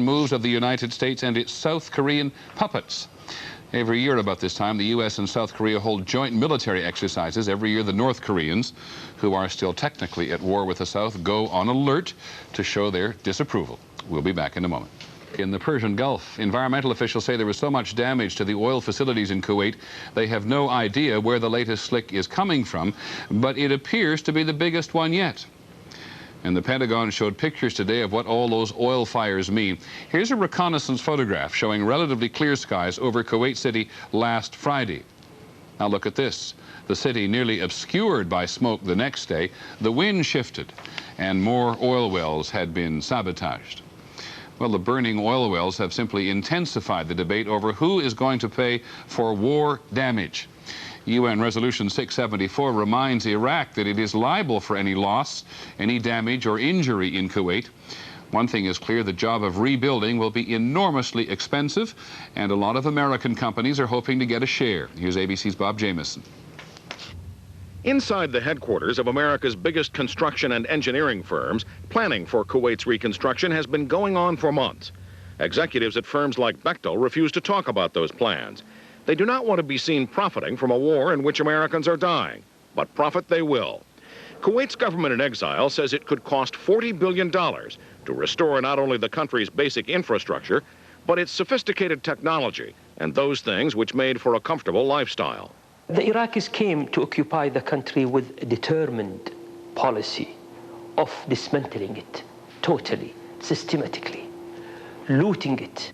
Moves of the United States and its South Korean puppets. Every year about this time, the U.S. and South Korea hold joint military exercises. Every year, the North Koreans, who are still technically at war with the South, go on alert to show their disapproval. We'll be back in a moment. In the Persian Gulf, environmental officials say there was so much damage to the oil facilities in Kuwait, they have no idea where the latest slick is coming from, but it appears to be the biggest one yet. And the Pentagon showed pictures today of what all those oil fires mean. Here's a reconnaissance photograph showing relatively clear skies over Kuwait City last Friday. Now look at this. The city nearly obscured by smoke the next day. The wind shifted and more oil wells had been sabotaged. Well, the burning oil wells have simply intensified the debate over who is going to pay for war damage. UN Resolution 674 reminds Iraq that it is liable for any loss, any damage or injury in Kuwait. One thing is clear, the job of rebuilding will be enormously expensive, and a lot of American companies are hoping to get a share. Here's ABC's Bob Jamieson. Inside the headquarters of America's biggest construction and engineering firms, planning for Kuwait's reconstruction has been going on for months. Executives at firms like Bechtel refuse to talk about those plans. They do not want to be seen profiting from a war in which Americans are dying, but profit they will. Kuwait's government in exile says it could cost $40 billion to restore not only the country's basic infrastructure, but its sophisticated technology and those things which made for a comfortable lifestyle. The Iraqis came to occupy the country with a determined policy of dismantling it totally, systematically, looting it.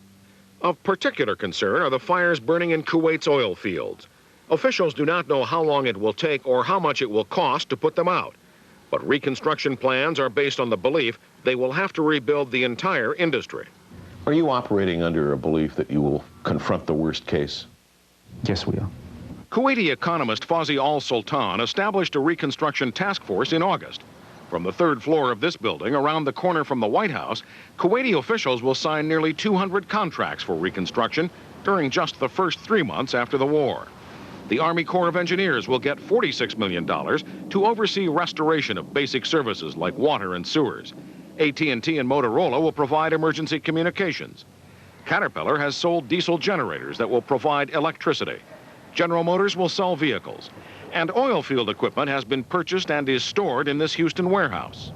Of particular concern are the fires burning in Kuwait's oil fields. Officials do not know how long it will take or how much it will cost to put them out. But reconstruction plans are based on the belief they will have to rebuild the entire industry. Are you operating under a belief that you will confront the worst case? Yes, we are. Kuwaiti economist Fawzi al-Sultan established a reconstruction task force in August. From the third floor of this building, around the corner from the White House, Kuwaiti officials will sign nearly 200 contracts for reconstruction during just the first 3 months after the war. The Army Corps of Engineers will get $46 million to oversee restoration of basic services like water and sewers. AT&T and Motorola will provide emergency communications. Caterpillar has sold diesel generators that will provide electricity. General Motors will sell vehicles. And oil field equipment has been purchased and is stored in this Houston warehouse.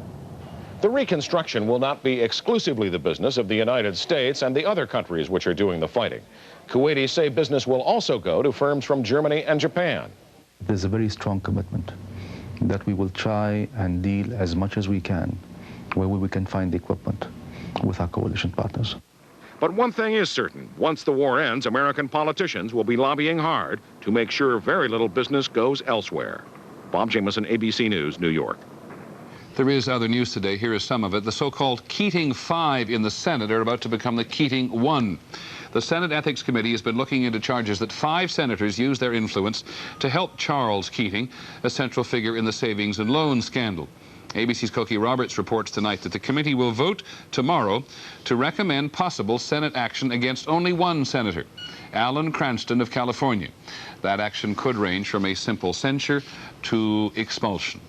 The reconstruction will not be exclusively the business of the United States and the other countries which are doing the fighting. Kuwaitis say business will also go to firms from Germany and Japan. There's a very strong commitment that we will try and deal as much as we can where we can find the equipment with our coalition partners. But one thing is certain, once the war ends, American politicians will be lobbying hard to make sure very little business goes elsewhere. Bob Jamieson, ABC News, New York. There is other news today. Here is some of it. The so-called Keating 5 in the Senate are about to become the Keating 1. The Senate Ethics Committee has been looking into charges that 5 senators used their influence to help Charles Keating, a central figure in the savings and loan scandal. ABC's Cokie Roberts reports tonight that the committee will vote tomorrow to recommend possible Senate action against only one senator, Alan Cranston of California. That action could range from a simple censure to expulsion.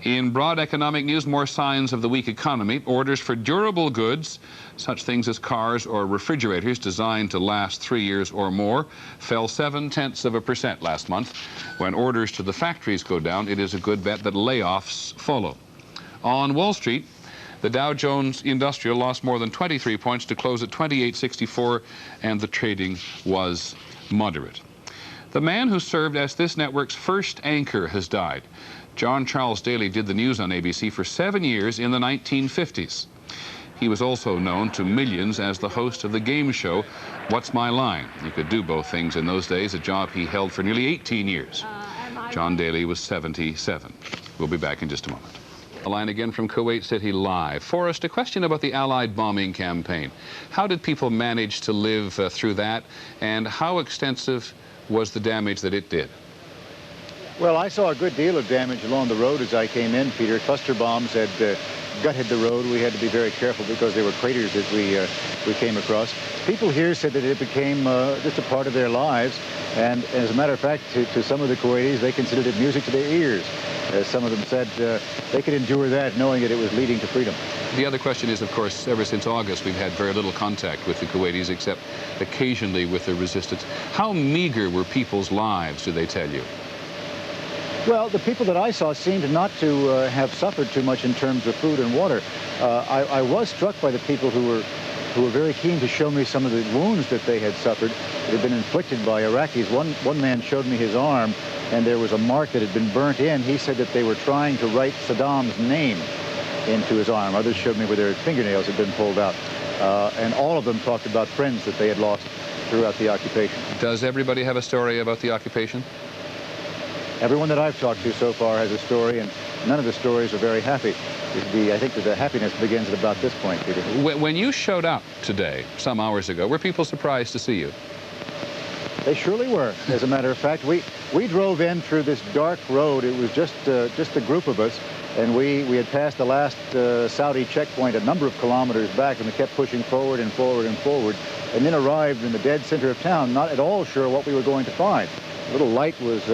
In broad economic news, more signs of the weak economy. Orders for durable goods, such things as cars or refrigerators designed to last 3 years or more, fell 0.7% last month. When orders to the factories go down, it is a good bet that layoffs follow. On Wall Street, the Dow Jones Industrial lost more than 23 points to close at 2864, and the trading was moderate. The man who served as this network's first anchor has died. John Charles Daly did the news on ABC for 7 years in the 1950s. He was also known to millions as the host of the game show, What's My Line? He could do both things in those days, a job he held for nearly 18 years. John Daly was 77. We'll be back in just a moment. A line again from Kuwait City Live. Forrest, a question about the Allied bombing campaign. How did people manage to live through that, and how extensive was the damage that it did? Well, I saw a good deal of damage along the road as I came in, Peter. Cluster bombs had gutted the road. We had to be very careful because there were craters as we came across. People here said that it became just a part of their lives, and as a matter of fact, to some of the Kuwaitis, they considered it music to their ears. Some of them said they could endure that knowing that it was leading to freedom. The other question is, of course, ever since August, we've had very little contact with the Kuwaitis, except occasionally with the resistance. How meager were people's lives, do they tell you? Well, the people that I saw seemed not to have suffered too much in terms of food and water. I was struck by the people who were very keen to show me some of the wounds that they had suffered that had been inflicted by Iraqis. One man showed me his arm, and there was a mark that had been burnt in. He said that they were trying to write Saddam's name into his arm. Others showed me where their fingernails had been pulled out. And all of them talked about friends that they had lost throughout the occupation. Does everybody have a story about the occupation? Everyone that I've talked to so far has a story, and none of the stories are very happy. I think that the happiness begins at about this point, Peter. When you showed up today, some hours ago, were people surprised to see you? They surely were. As a matter of fact, we drove in through this dark road. It was just a group of us, and we had passed the last Saudi checkpoint a number of kilometers back, and we kept pushing forward and forward and forward, and then arrived in the dead center of town, not at all sure what we were going to find. A little light was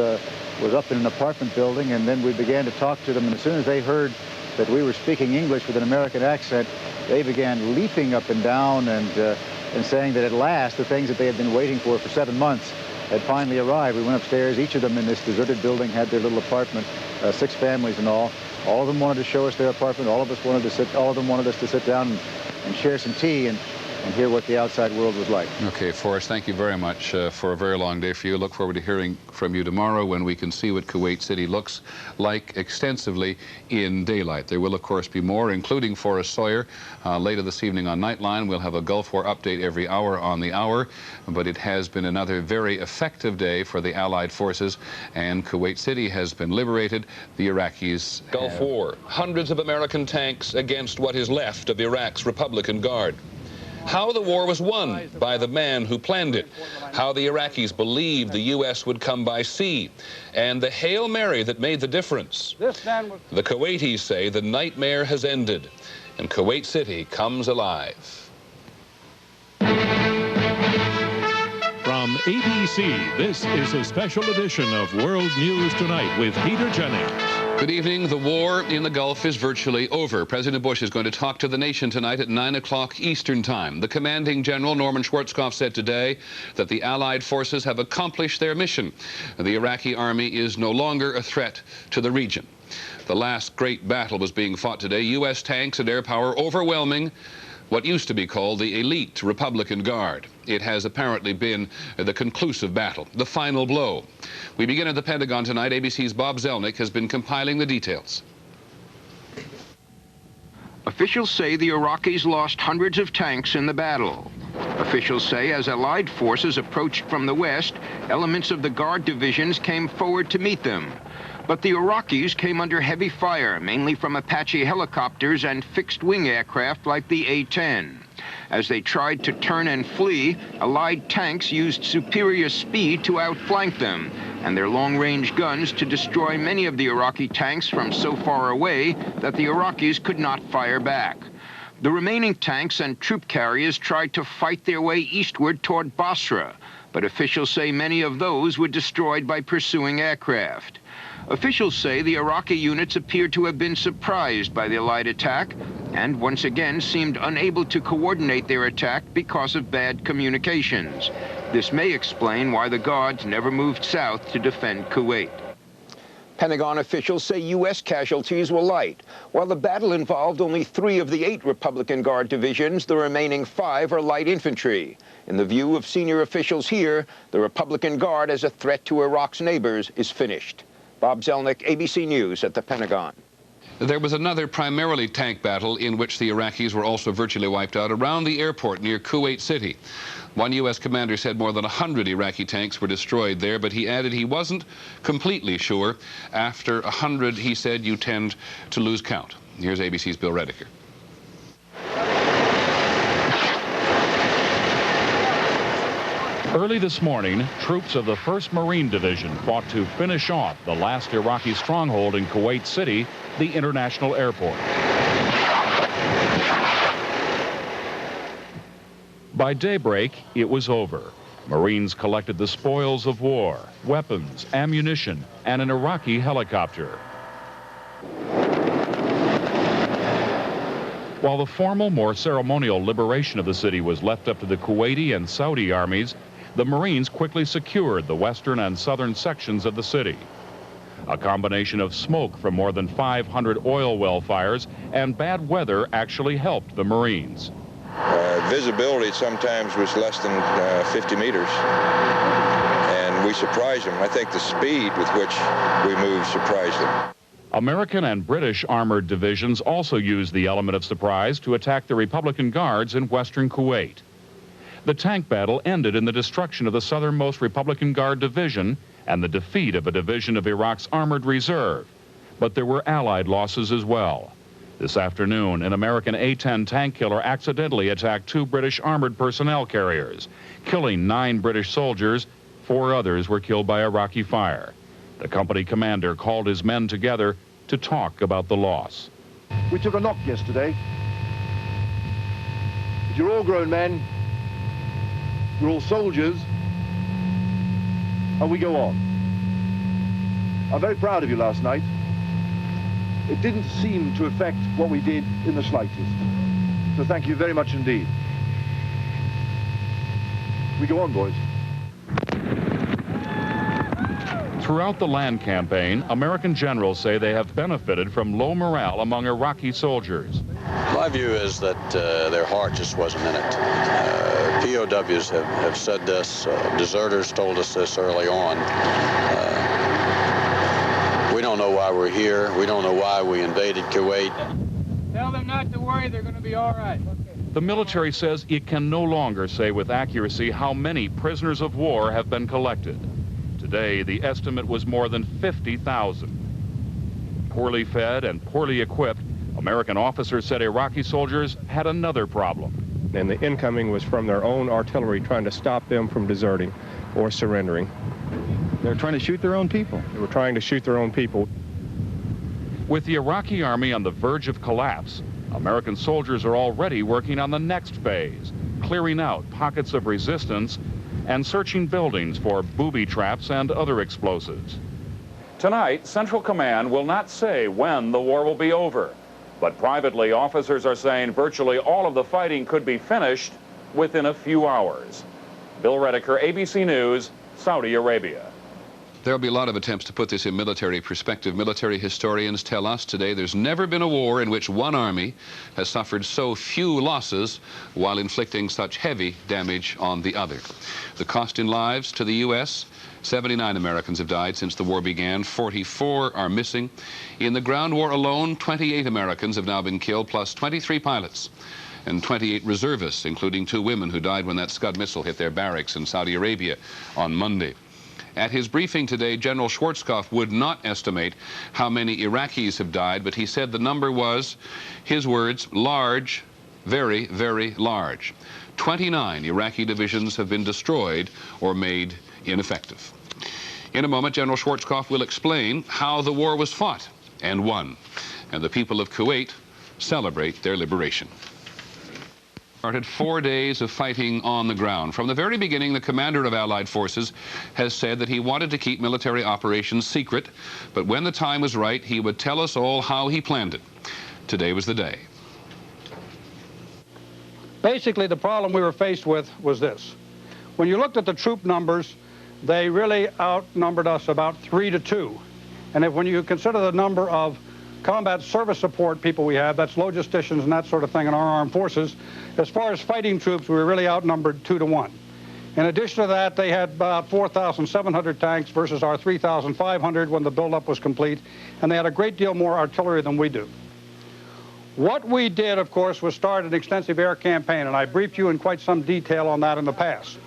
up in an apartment building, and then we began to talk to them, and as soon as they heard that we were speaking English with an American accent, they began leaping up and down and saying that at last the things that they had been waiting for 7 months had finally arrived. We went upstairs. Each of them in this deserted building had their little apartment, 6 families in all. All of them wanted to show us their apartment. All of them wanted us to sit down and share some tea and hear what the outside world was like. Okay, Forrest, thank you very much for a very long day for you. Look forward to hearing from you tomorrow when we can see what Kuwait City looks like extensively in daylight. There will, of course, be more, including Forrest Sawyer. Later this evening on Nightline, we'll have a Gulf War update every hour on the hour, but it has been another very effective day for the Allied forces, and Kuwait City has been liberated. The Iraqis... Gulf War. Hundreds of American tanks against what is left of Iraq's Republican Guard. How the war was won by the man who planned it, how the Iraqis believed the U.S. would come by sea, and the Hail Mary that made the difference. The Kuwaitis say the nightmare has ended, and Kuwait City comes alive. From ABC, this is a special edition of World News Tonight with Peter Jennings. Good evening. The war in the Gulf is virtually over. President Bush is going to talk to the nation tonight at 9 o'clock Eastern Time. The commanding general, Norman Schwarzkopf, said today that the Allied forces have accomplished their mission. The Iraqi army is no longer a threat to the region. The last great battle was being fought today. U.S. tanks and air power overwhelming what used to be called the elite Republican Guard. It has apparently been the conclusive battle, the final blow. We begin at the Pentagon tonight. ABC's Bob Zelnick has been compiling the details. Officials say the Iraqis lost hundreds of tanks in the battle. Officials say as Allied forces approached from the west, elements of the Guard divisions came forward to meet them. But the Iraqis came under heavy fire, mainly from Apache helicopters and fixed-wing aircraft like the A-10. As they tried to turn and flee, Allied tanks used superior speed to outflank them, and their long-range guns to destroy many of the Iraqi tanks from so far away that the Iraqis could not fire back. The remaining tanks and troop carriers tried to fight their way eastward toward Basra, but officials say many of those were destroyed by pursuing aircraft. Officials say the Iraqi units appeared to have been surprised by the Allied attack and once again seemed unable to coordinate their attack because of bad communications. This may explain why the Guards never moved south to defend Kuwait. Pentagon officials say U.S. casualties were light. While the battle involved only 3 of the 8 Republican Guard divisions, the remaining 5 are light infantry. In the view of senior officials here, the Republican Guard as a threat to Iraq's neighbors is finished. Bob Zelnick, ABC News at the Pentagon. There was another primarily tank battle in which the Iraqis were also virtually wiped out around the airport near Kuwait City. One U.S. commander said more than 100 Iraqi tanks were destroyed there, but he added he wasn't completely sure. After 100, he said, you tend to lose count. Here's ABC's Bill Rediker. Early this morning, troops of the 1st Marine Division fought to finish off the last Iraqi stronghold in Kuwait City, the international airport. By daybreak, it was over. Marines collected the spoils of war, weapons, ammunition, and an Iraqi helicopter. While the formal, more ceremonial liberation of the city was left up to the Kuwaiti and Saudi armies, the Marines quickly secured the western and southern sections of the city. A combination of smoke from more than 500 oil well fires and bad weather actually helped the Marines. Visibility sometimes was less than 50 meters, and we surprised them. I think the speed with which we moved surprised them. American and British armored divisions also used the element of surprise to attack the Republican Guards in western Kuwait. The tank battle ended in the destruction of the southernmost Republican Guard division and the defeat of a division of Iraq's armored reserve. But there were Allied losses as well. This afternoon, an American A-10 tank killer accidentally attacked 2 British armored personnel carriers, killing 9 British soldiers. 4 others were killed by Iraqi fire. The company commander called his men together to talk about the loss. We took a knock yesterday. But you're all grown men. You're all soldiers. And we go on. I'm very proud of you last night. It didn't seem to affect what we did in the slightest. So thank you very much indeed. We go on, boys. Throughout the land campaign, American generals say they have benefited from low morale among Iraqi soldiers. My view is that their heart just wasn't in it. POWs have said this. Deserters told us this early on. We don't know why we're here. We don't know why we invaded Kuwait. Tell them not to worry. They're going to be all right. The military says it can no longer say with accuracy how many prisoners of war have been collected. Today, the estimate was more than 50,000. Poorly fed and poorly equipped, American officers said Iraqi soldiers had another problem. And the incoming was from their own artillery trying to stop them from deserting or surrendering. They're trying to shoot their own people. They were trying to shoot their own people. With the Iraqi army on the verge of collapse, American soldiers are already working on the next phase, clearing out pockets of resistance and searching buildings for booby traps and other explosives. Tonight, Central Command will not say when the war will be over, but privately, officers are saying virtually all of the fighting could be finished within a few hours. Bill Redeker, ABC News, Saudi Arabia. There'll be a lot of attempts to put this in military perspective. Military historians tell us today there's never been a war in which one army has suffered so few losses while inflicting such heavy damage on the other. The cost in lives to the U.S., 79 Americans have died since the war began. 44 are missing. In the ground war alone, 28 Americans have now been killed, plus 23 pilots and 28 reservists, including 2 women who died when that Scud missile hit their barracks in Saudi Arabia on Monday. At his briefing today, General Schwarzkopf would not estimate how many Iraqis have died, but he said the number was, his words, large, very, very large. 29 Iraqi divisions have been destroyed or made ineffective. In a moment, General Schwarzkopf will explain how the war was fought and won, and the people of Kuwait celebrate their liberation. Started 4 days of fighting on the ground. From the very beginning, the commander of Allied forces has said that he wanted to keep military operations secret, but when the time was right, he would tell us all how he planned it. Today was the day. Basically, the problem we were faced with was this. When you looked at the troop numbers, they really outnumbered us about 3-2. And when you consider the number of combat service support people we have, that's logisticians and that sort of thing in our armed forces, as far as fighting troops, we were really outnumbered 2-1. In addition to that, they had about 4,700 tanks versus our 3,500 when the buildup was complete, and they had a great deal more artillery than we do. What we did, of course, was start an extensive air campaign, and I briefed you in quite some detail on that in the past.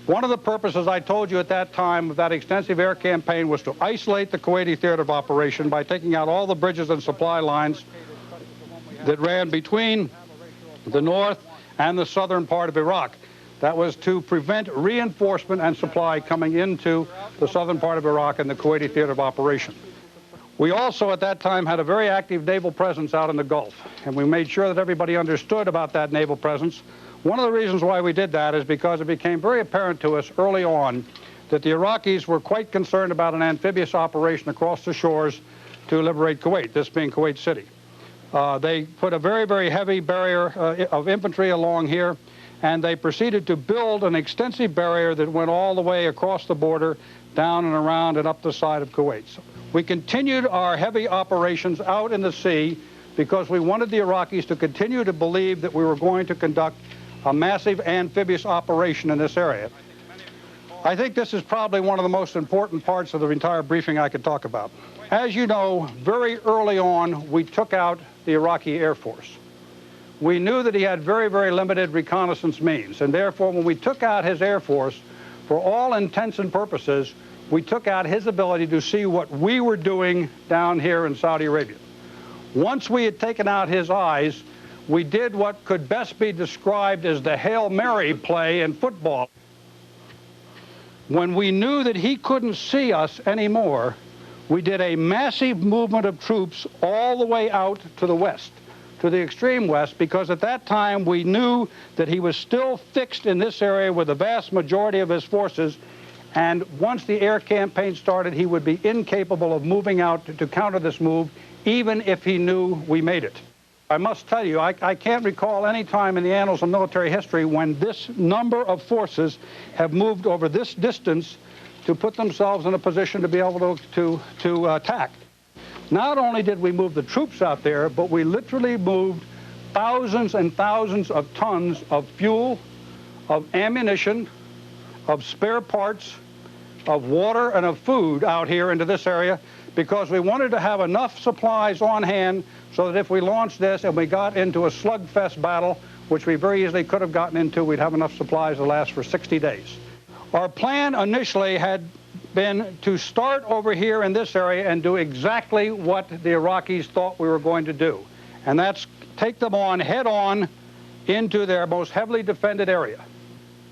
One of the purposes I told you at that time of that extensive air campaign was to isolate the Kuwaiti theater of operation by taking out all the bridges and supply lines that ran between the north and the southern part of Iraq. That was to prevent reinforcement and supply coming into the southern part of Iraq and the Kuwaiti theater of operation. We also at that time had a very active naval presence out in the Gulf, and we made sure that everybody understood about that naval presence. One of the reasons why we did that is because it became very apparent to us early on that the Iraqis were quite concerned about an amphibious operation across the shores to liberate Kuwait, this being Kuwait City. They put a very, very heavy barrier of infantry along here, and they proceeded to build an extensive barrier that went all the way across the border, down and around and up the side of Kuwait. So we continued our heavy operations out in the sea because we wanted the Iraqis to continue to believe that we were going to conduct a massive amphibious operation in this area. I think this is probably one of the most important parts of the entire briefing I could talk about. As you know, very early on, we took out the Iraqi Air Force. We knew that he had very, very limited reconnaissance means, and therefore when we took out his Air Force, for all intents and purposes, we took out his ability to see what we were doing down here in Saudi Arabia. Once we had taken out his eyes, we did what could best be described as the Hail Mary play in football. When we knew that he couldn't see us anymore, we did a massive movement of troops all the way out to the west, to the extreme west, because at that time we knew that he was still fixed in this area with the vast majority of his forces, and once the air campaign started, he would be incapable of moving out to counter this move, even if he knew we made it. I must tell you, I can't recall any time in the annals of military history when this number of forces have moved over this distance to put themselves in a position to be able to attack. Not only did we move the troops out there, but we literally moved thousands and thousands of tons of fuel, of ammunition, of spare parts, of water, and of food out here into this area because we wanted to have enough supplies on hand so that if we launched this and we got into a slugfest battle, which we very easily could have gotten into, we'd have enough supplies to last for 60 days. Our plan initially had been to start over here in this area and do exactly what the Iraqis thought we were going to do, and that's take them on head-on into their most heavily defended area.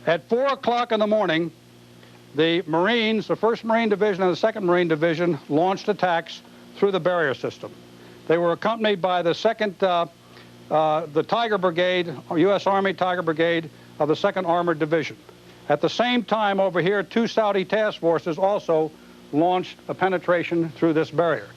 At 4 o'clock in the morning, the Marines, the 1st Marine Division and the 2nd Marine Division, launched attacks through the barrier system. They were accompanied by the the Tiger Brigade, U.S. Army Tiger Brigade of the 2nd Armored Division. At the same time over here, 2 Saudi task forces also launched a penetration through this barrier.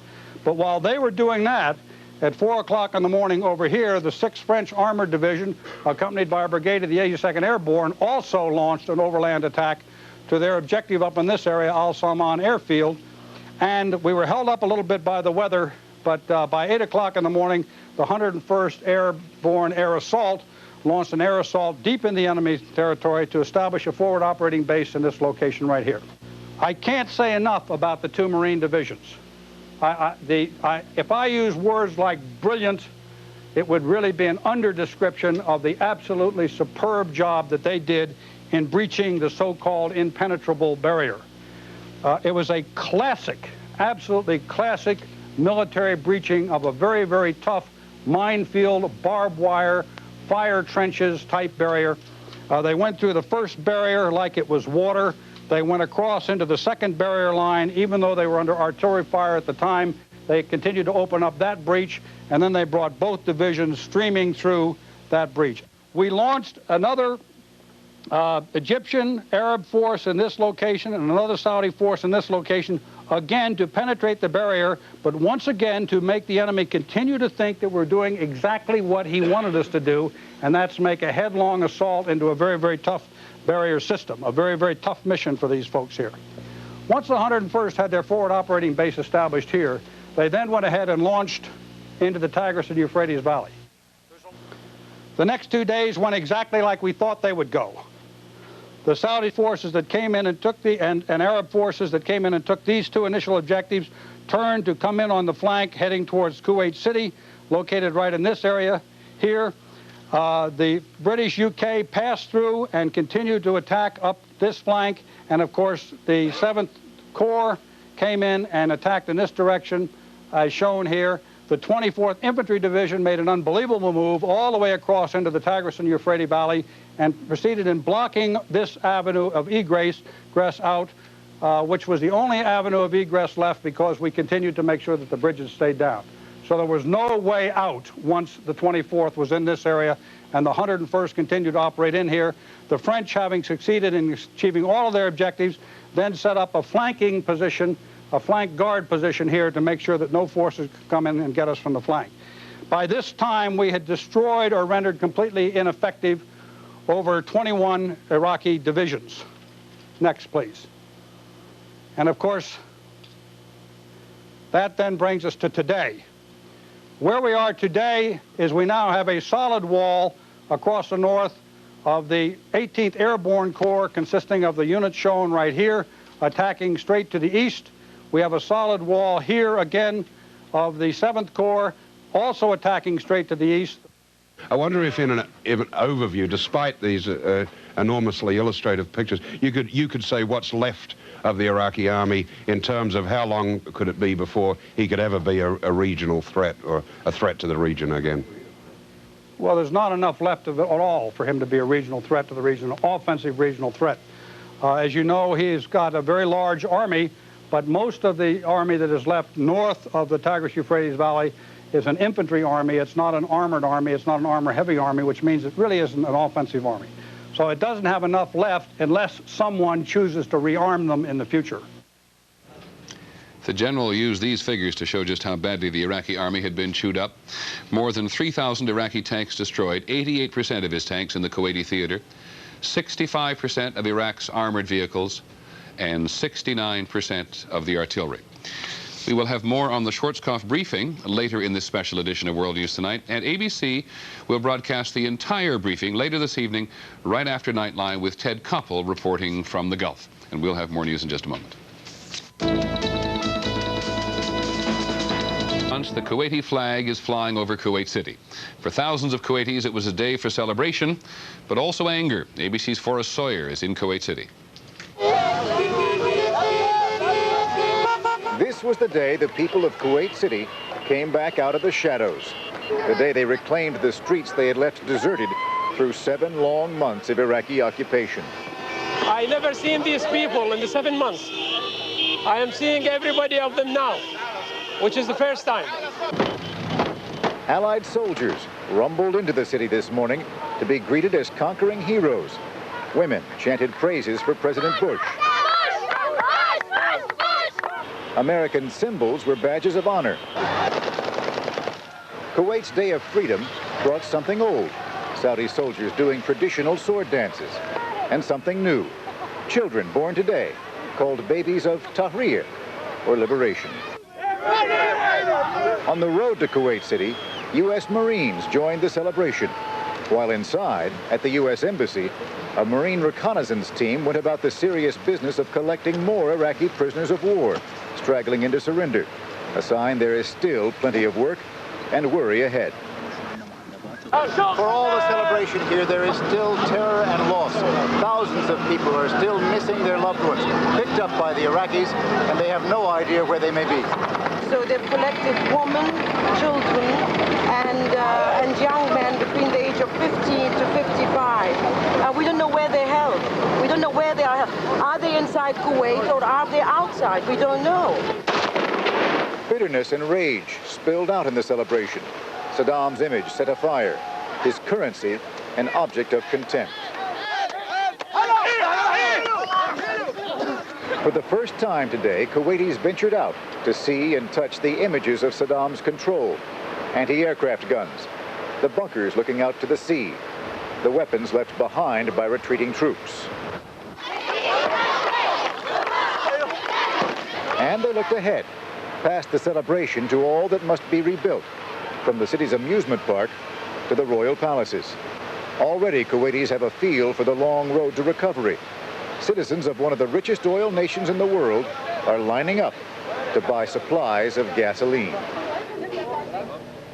But while they were doing that, at 4 o'clock in the morning over here, the 6th French Armored Division, accompanied by a brigade of the 82nd Airborne, also launched an overland attack to their objective up in this area, Al Salman Airfield. And we were held up a little bit by the weather, but by 8 o'clock in the morning, the 101st Airborne Air Assault launched an air assault deep in the enemy territory to establish a forward operating base in this location right here. I can't say enough about the 2 Marine divisions. If I use words like brilliant, it would really be an under-description of the absolutely superb job that they did in breaching the so-called impenetrable barrier. It was a classic, absolutely classic military breaching of a very, very tough minefield, barbed wire, fire trenches type barrier. They went through the first barrier like it was water. They went across into the second barrier line, even though they were under artillery fire at the time. They continued to open up that breach, and then they brought both divisions streaming through that breach. We launched another Egyptian Arab force in this location and another Saudi force in this location, again to penetrate the barrier, but once again to make the enemy continue to think that we're doing exactly what he wanted us to do, and that's make a headlong assault into a very, very tough barrier system, a very, very tough mission for these folks here. Once the 101st had their forward operating base established here, they then went ahead and launched into the Tigris and Euphrates Valley. The next 2 days went exactly like we thought they would go. The Saudi forces that came in and took and Arab forces that came in and took these 2 initial objectives turned to come in on the flank heading towards Kuwait City, located right in this area here. The British UK passed through and continued to attack up this flank, and of course the 7th Corps came in and attacked in this direction as shown here. The 24th Infantry Division made an unbelievable move all the way across into the Tigris and Euphrates Valley and proceeded in blocking this avenue of egress out, which was the only avenue of egress left because we continued to make sure that the bridges stayed down. So there was no way out once the 24th was in this area, and the 101st continued to operate in here. The French, having succeeded in achieving all of their objectives, then set up a flanking position, a flank guard position here to make sure that no forces could come in and get us from the flank. By this time, we had destroyed or rendered completely ineffective over 21 Iraqi divisions. Next, please. And of course, that then brings us to today. Where we are today is we now have a solid wall across the north of the 18th Airborne Corps, consisting of the units shown right here, attacking straight to the east. We have a solid wall here again of the 7th Corps, also attacking straight to the east. I wonder if in an overview, despite these enormously illustrative pictures, you could say what's left of the Iraqi army in terms of how long could it be before he could ever be a regional threat or a threat to the region again? Well, there's not enough left of it at all for him to be a regional threat to the region, an offensive regional threat. As you know, he's got a very large army, but most of the army that is left north of the Tigris-Euphrates Valley is an infantry army. It's not an armored army. It's not an armor-heavy army, which means it really isn't an offensive army. So it doesn't have enough left unless someone chooses to rearm them in the future. The general used these figures to show just how badly the Iraqi army had been chewed up. More than 3,000 Iraqi tanks destroyed, 88% of his tanks in the Kuwaiti theater, 65% of Iraq's armored vehicles, and 69% of the artillery. We will have more on the Schwarzkopf briefing later in this special edition of World News Tonight, and ABC will broadcast the entire briefing later this evening, right after Nightline, with Ted Koppel reporting from the Gulf. And we'll have more news in just a moment. The Kuwaiti flag is flying over Kuwait City. For thousands of Kuwaitis, it was a day for celebration, but also anger. ABC's Forrest Sawyer is in Kuwait City. This was the day the people of Kuwait City came back out of the shadows. The day they reclaimed the streets they had left deserted through 7 long months of Iraqi occupation. I never seen these people in the 7 months. I am seeing everybody of them now, which is the first time. Allied soldiers rumbled into the city this morning to be greeted as conquering heroes. Women chanted praises for President Bush. American symbols were badges of honor. Kuwait's Day of Freedom brought something old, Saudi soldiers doing traditional sword dances, and something new, children born today, called babies of Tahrir, or liberation. On the road to Kuwait City, U.S. Marines joined the celebration, while inside, at the U.S. Embassy, a Marine reconnaissance team went about the serious business of collecting more Iraqi prisoners of war, straggling into surrender, a sign there is still plenty of work and worry ahead. For all the celebration here, there is still terror and loss. Thousands of people are still missing their loved ones, picked up by the Iraqis, and they have no idea where they may be. So they've collected women, children, and young men between the age of 15 to 55. We don't know where they're held. We don't know where they are held. Are they inside Kuwait or are they outside? We don't know. Bitterness and rage spilled out in the celebration. Saddam's image set afire, his currency an object of contempt. For the first time today, Kuwaitis ventured out to see and touch the images of Saddam's control. Anti-aircraft guns, the bunkers looking out to the sea, the weapons left behind by retreating troops. And they looked ahead, past the celebration to all that must be rebuilt, from the city's amusement park to the royal palaces. Already, Kuwaitis have a feel for the long road to recovery. Citizens of one of the richest oil nations in the world are lining up to buy supplies of gasoline.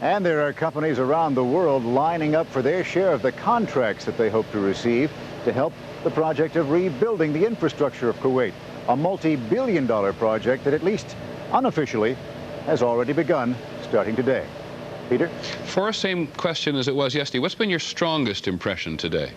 And there are companies around the world lining up for their share of the contracts that they hope to receive to help the project of rebuilding the infrastructure of Kuwait, a multi-billion-dollar project that, at least unofficially, has already begun starting today. Peter? For same question as it was yesterday. What's been your strongest impression today?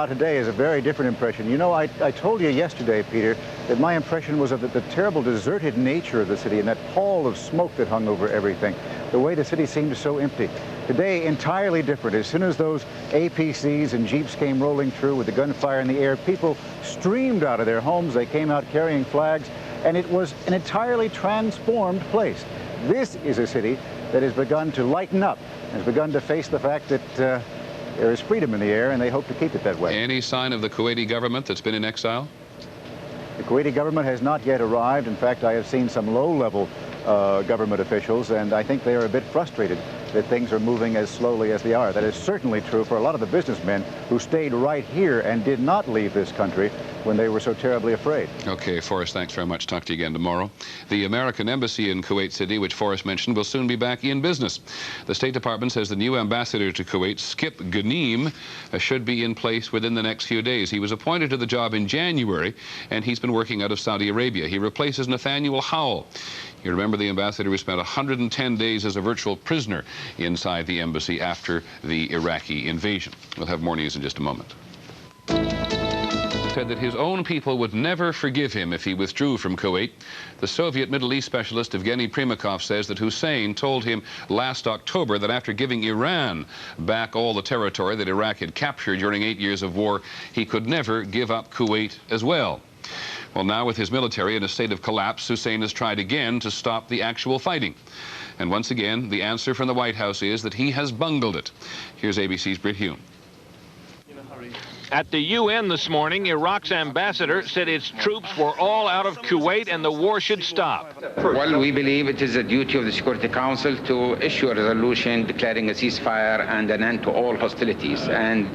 Today is a very different impression. You know, I told you yesterday, Peter, that my impression was of the terrible deserted nature of the city and that pall of smoke that hung over everything, the way the city seemed so empty. Today, entirely different. As soon as those APCs and Jeeps came rolling through with the gunfire in the air, people streamed out of their homes. They came out carrying flags, and it was an entirely transformed place. This is a city that has begun to lighten up, has begun to face the fact that there is freedom in the air, and they hope to keep it that way. Any sign of the Kuwaiti government that's been in exile? The Kuwaiti government has not yet arrived. In fact, I have seen some low-level government officials, and I think they are a bit frustrated that things are moving as slowly as they are. That is certainly true for a lot of the businessmen who stayed right here and did not leave this country when they were so terribly afraid. Okay, Forrest, thanks very much. Talk to you again tomorrow. The American embassy in Kuwait City, which Forrest mentioned, will soon be back in business. The State Department says the new ambassador to Kuwait, Skip Ghanim, should be in place within the next few days. He was appointed to the job in January, and he's been working out of Saudi Arabia. He replaces Nathaniel Howell. You remember the ambassador who spent 110 days as a virtual prisoner inside the embassy after the Iraqi invasion. We'll have more news in just a moment. Said that his own people would never forgive him if he withdrew from Kuwait. The Soviet Middle East specialist Evgeny Primakov says that Hussein told him last October that after giving Iran back all the territory that Iraq had captured during 8 years of war, he could never give up Kuwait as well. Well, now with his military in a state of collapse, Hussein has tried again to stop the actual fighting. And once again, the answer from the White House is that he has bungled it. Here's ABC's Britt Hume. At the UN this morning, Iraq's ambassador said its troops were all out of Kuwait and the war should stop. Well, we believe it is the duty of the Security Council to issue a resolution declaring a ceasefire and an end to all hostilities, and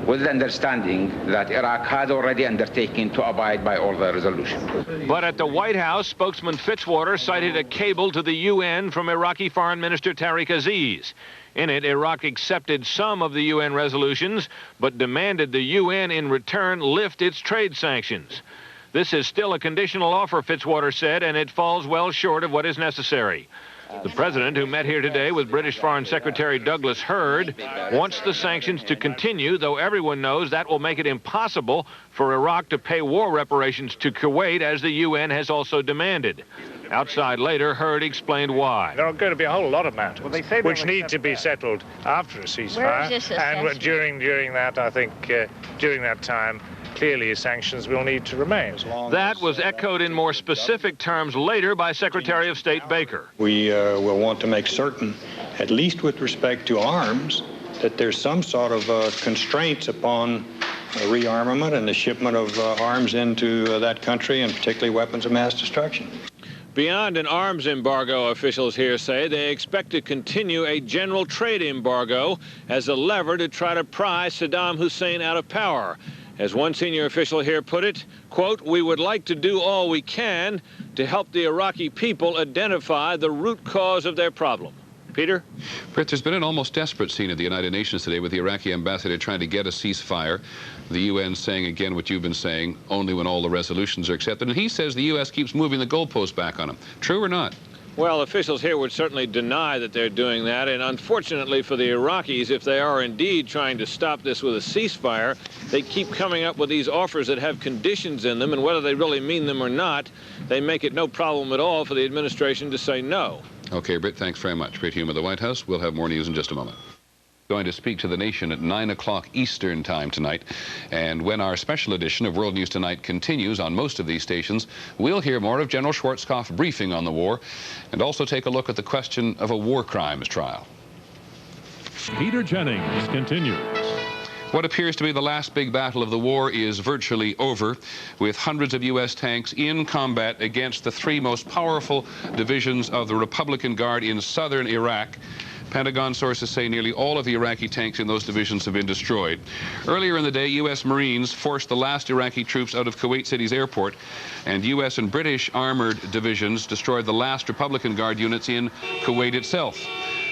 with the understanding that Iraq had already undertaken to abide by all the resolutions. But at the White House, spokesman Fitzwater cited a cable to the UN from Iraqi Foreign Minister Tariq Aziz. In it, Iraq accepted some of the UN resolutions, but demanded the UN in return lift its trade sanctions. This is still a conditional offer, Fitzwater said, and it falls well short of what is necessary. The president, who met here today with British Foreign Secretary Douglas Hurd, wants the sanctions to continue, though everyone knows that will make it impossible for Iraq to pay war reparations to Kuwait, as the UN has also demanded. Outside later, Hurd explained why. There are going to be a whole lot of matters which need to be settled after a ceasefire. And during that, I think, during that time, clearly sanctions will need to remain. That was echoed in more specific terms later by Secretary of State Baker. We will want to make certain, at least with respect to arms, that there's some sort of constraints upon rearmament and the shipment of arms into that country, and particularly weapons of mass destruction. Beyond an arms embargo, officials here say they expect to continue a general trade embargo as a lever to try to pry Saddam Hussein out of power. As one senior official here put it, quote, "We would like to do all we can to help the Iraqi people identify the root cause of their problem." Peter? Britt, there's been an almost desperate scene at the United Nations today with the Iraqi ambassador trying to get a ceasefire. The UN saying again what you've been saying, only when all the resolutions are accepted. And he says the U.S. keeps moving the goalposts back on him. True or not? Well, officials here would certainly deny that they're doing that, and unfortunately for the Iraqis, if they are indeed trying to stop this with a ceasefire, they keep coming up with these offers that have conditions in them, and whether they really mean them or not, they make it no problem at all for the administration to say no. Okay, Britt, thanks very much. Britt Hume of the White House. We'll have more news in just a moment. Going to speak to the nation at 9 o'clock Eastern time tonight. And when our special edition of World News Tonight continues on most of these stations, we'll hear more of General Schwarzkopf briefing on the war and also take a look at the question of a war crimes trial. Peter Jennings continues. What appears to be the last big battle of the war is virtually over, with hundreds of U.S. tanks in combat against the three most powerful divisions of the Republican Guard in southern Iraq. Pentagon sources say nearly all of the Iraqi tanks in those divisions have been destroyed. Earlier in the day, U.S. Marines forced the last Iraqi troops out of Kuwait City's airport, and U.S. and British armored divisions destroyed the last Republican Guard units in Kuwait itself.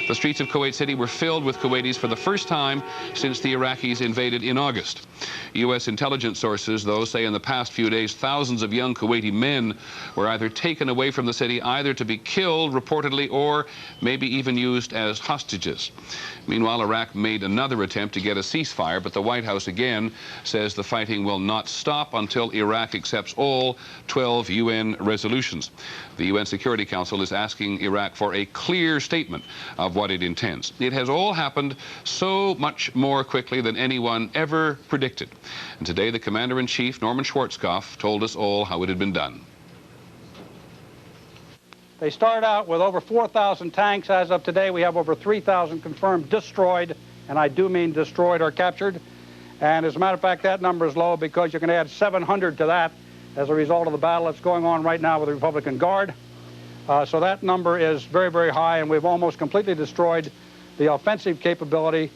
The streets of Kuwait City were filled with Kuwaitis for the first time since the Iraqis invaded in August. U.S. intelligence sources, though, say in the past few days thousands of young Kuwaiti men were either taken away from the city, either to be killed, reportedly, or maybe even used as hostages. Meanwhile, Iraq made another attempt to get a ceasefire, but the White House again says the fighting will not stop until Iraq accepts all 12 UN resolutions. The UN Security Council is asking Iraq for a clear statement of what it intends. It has all happened so much more quickly than anyone ever predicted. And today, the Commander-in-Chief, Norman Schwarzkopf, told us all how it had been done. They started out with over 4,000 tanks. As of today, we have over 3,000 confirmed destroyed, and I do mean destroyed or captured. And as a matter of fact, that number is low because you can add 700 to that as a result of the battle that's going on right now with the Republican Guard. So that number is very, very high, and we've almost completely destroyed the offensive capability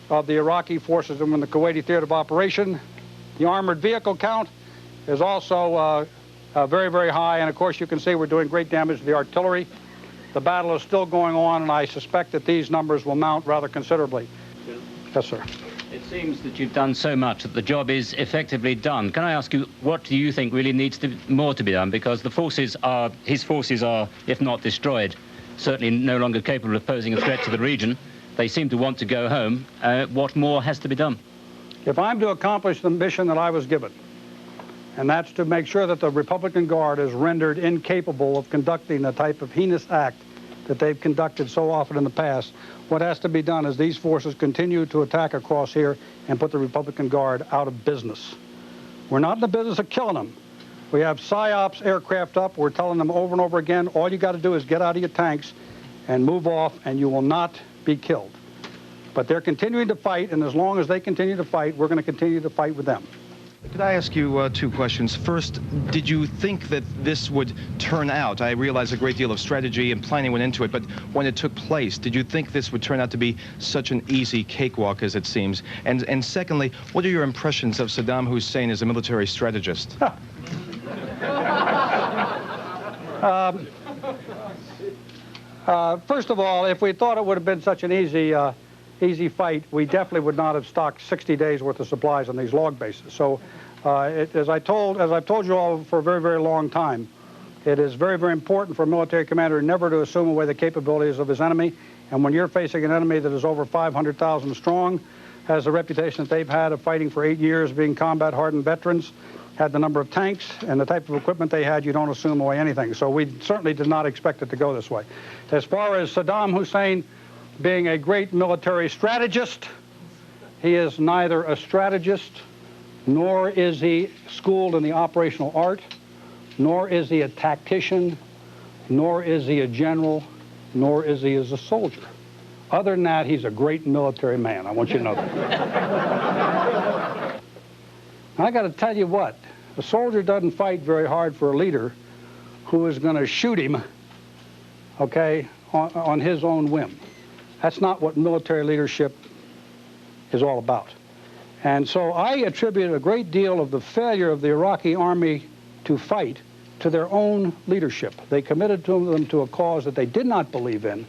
of the Iraqi forces in the Kuwaiti theater of operation. The armored vehicle count is also very, very high, and of course you can see we're doing great damage to the artillery. The battle is still going on, and I suspect that these numbers will mount rather considerably. Yes, sir. It seems that you've done so much that the job is effectively done. Can I ask you, what do you think really needs more to be done? Because the forces are, his forces are, if not destroyed, certainly no longer capable of posing a threat to the region. They seem to want to go home. What more has to be done? If I'm to accomplish the mission that I was given, and that's to make sure that the Republican Guard is rendered incapable of conducting the type of heinous act that they've conducted so often in the past, what has to be done is these forces continue to attack across here and put the Republican Guard out of business. We're not in the business of killing them. We have PSYOPs aircraft up. We're telling them over and over again, all you got to do is get out of your tanks and move off, and you will not be killed. But they're continuing to fight, and as long as they continue to fight, we're going to continue to fight with them. Could I ask you two questions? First, did you think that this would turn out? I realize a great deal of strategy and planning went into it, but when it took place, did you think this would turn out to be such an easy cakewalk as it seems? And secondly, what are your impressions of Saddam Hussein as a military strategist? First of all, if we thought it would have been such an easy fight, we definitely would not have stocked 60 days worth of supplies on these log bases. So as I've told you all for a very, very long time, it is very, very important for a military commander never to assume away the capabilities of his enemy. And when you're facing an enemy that is over 500,000 strong, has the reputation that they've had of fighting for 8 years, being combat-hardened veterans, had the number of tanks and the type of equipment they had, you don't assume away anything. So we certainly did not expect it to go this way. As far as Saddam Hussein being a great military strategist, he is neither a strategist, nor is he schooled in the operational art, nor is he a tactician, nor is he a general, nor is he as a soldier. Other than that, he's a great military man. I want you to know that. I got to tell you what, a soldier doesn't fight very hard for a leader who is going to shoot him, okay, on his own whim. That's not what military leadership is all about. And so I attribute a great deal of the failure of the Iraqi army to fight to their own leadership. They committed them to a cause that they did not believe in.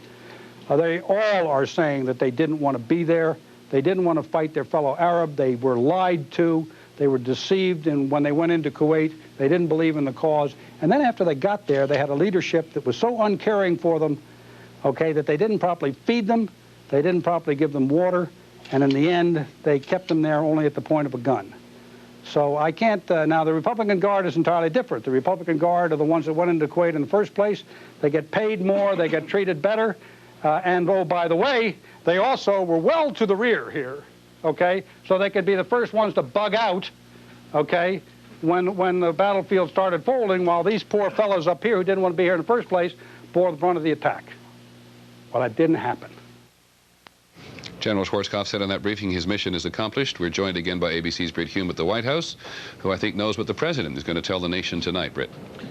They all are saying that they didn't want to be there. They didn't want to fight their fellow Arab. They were lied to. They were deceived, and when they went into Kuwait, they didn't believe in the cause. And then after they got there, they had a leadership that was so uncaring for them, okay, that they didn't properly feed them, they didn't properly give them water, and in the end, they kept them there only at the point of a gun. So I can't, now the Republican Guard is entirely different. The Republican Guard are the ones that went into Kuwait in the first place. They get paid more, they get treated better, and oh, by the way, they also were well to the rear here, okay? So they could be the first ones to bug out, okay, when the battlefield started folding, while these poor fellows up here who didn't want to be here in the first place bore the brunt of the attack. Well, that didn't happen. General Schwarzkopf said in that briefing his mission is accomplished. We're joined again by ABC's Britt Hume at the White House, who I think knows what the president is going to tell the nation tonight. Britt.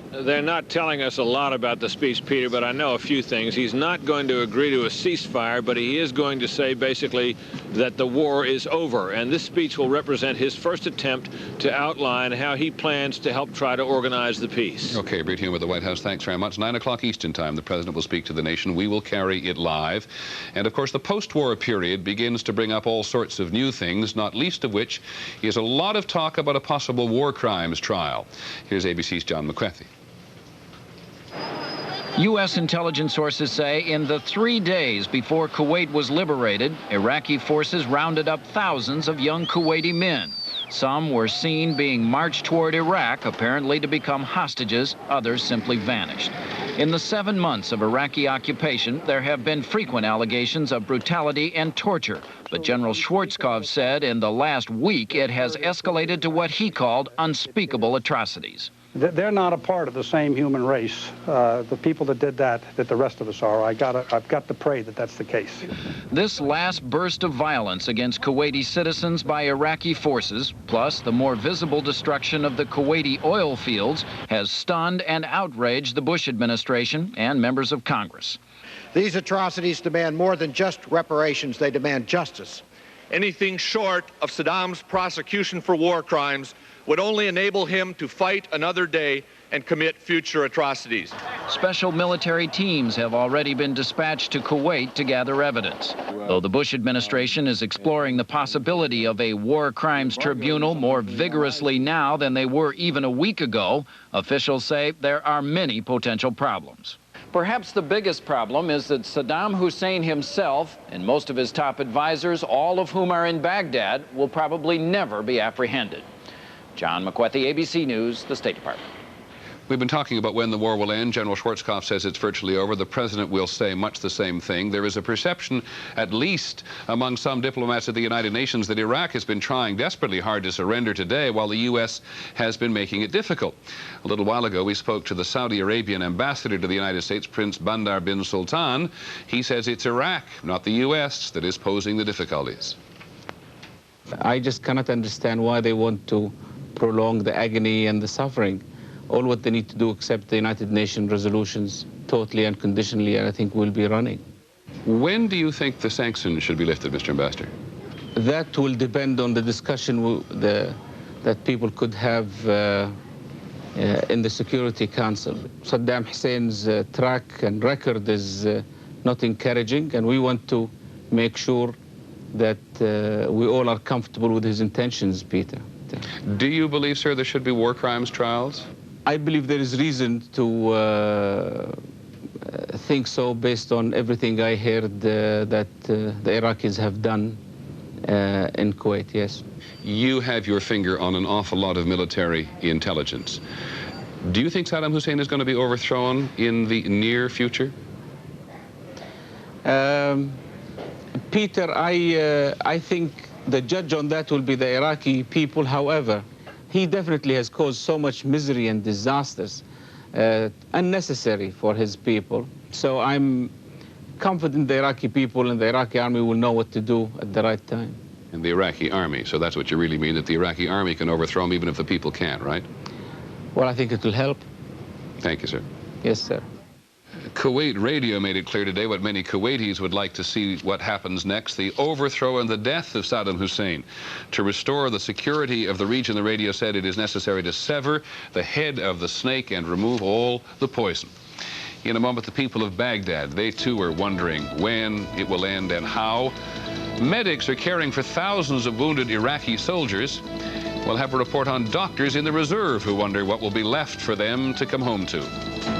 They're not telling us a lot about the speech, Peter, but I know a few things. He's not going to agree to a ceasefire, but he is going to say basically that the war is over. And this speech will represent his first attempt to outline how he plans to help try to organize the peace. Okay, Britt Hume at the White House, thanks very much. 9 o'clock Eastern time, the president will speak to the nation. We will carry it live. And of course, the post-war period begins to bring up all sorts of new things, not least of which is a lot of talk about a possible war crimes trial. Here's ABC's John McCarthy. U.S. intelligence sources say in the 3 days before Kuwait was liberated, Iraqi forces rounded up thousands of young Kuwaiti men. Some were seen being marched toward Iraq, apparently to become hostages. Others simply vanished. In the 7 months of Iraqi occupation, there have been frequent allegations of brutality and torture. But General Schwarzkopf said in the last week it has escalated to what he called unspeakable atrocities. They're not a part of the same human race. The people that did that the rest of us are. I've got to pray that that's the case. This last burst of violence against Kuwaiti citizens by Iraqi forces, plus the more visible destruction of the Kuwaiti oil fields, has stunned and outraged the Bush administration and members of Congress. These atrocities demand more than just reparations. They demand justice. Anything short of Saddam's prosecution for war crimes would only enable him to fight another day and commit future atrocities. Special military teams have already been dispatched to Kuwait to gather evidence. Though the Bush administration is exploring the possibility of a war crimes tribunal more vigorously now than they were even a week ago, officials say there are many potential problems. Perhaps the biggest problem is that Saddam Hussein himself and most of his top advisors, all of whom are in Baghdad, will probably never be apprehended. John McWethy, ABC News, the State Department. We've been talking about when the war will end. General Schwarzkopf says it's virtually over. The president will say much the same thing. There is a perception, at least among some diplomats at the United Nations, that Iraq has been trying desperately hard to surrender today, while the U.S. has been making it difficult. A little while ago, we spoke to the Saudi Arabian ambassador to the United States, Prince Bandar bin Sultan. He says it's Iraq, not the U.S., that is posing the difficulties. I just cannot understand why they want to prolong the agony and the suffering. All what they need to do, accept the United Nations resolutions totally unconditionally, and I think we'll be running. When do you think the sanctions should be lifted, Mr. Ambassador? That will depend on the discussion that people could have in the Security Council. Saddam Hussein's track and record is not encouraging, and we want to make sure that we all are comfortable with his intentions, Peter. Do you believe, sir, there should be war crimes trials? I believe there is reason to think so based on everything I heard that the Iraqis have done in Kuwait, yes. You have your finger on an awful lot of military intelligence. Do you think Saddam Hussein is going to be overthrown in the near future? Peter, I think the judge on that will be the Iraqi people. However, he definitely has caused so much misery and disasters, unnecessary for his people. So I'm confident the Iraqi people and the Iraqi army will know what to do at the right time. And the Iraqi army, so that's what you really mean, that the Iraqi army can overthrow him even if the people can't, right? Well, I think it will help. Thank you, sir. Yes, sir. Kuwait radio made it clear today what many Kuwaitis would like to see what happens next, the overthrow and the death of Saddam Hussein. To restore the security of the region, the radio said it is necessary to sever the head of the snake and remove all the poison. In a moment, the people of Baghdad, they too are wondering when it will end and how. Medics are caring for thousands of wounded Iraqi soldiers. We'll have a report on doctors in the reserve who wonder what will be left for them to come home to.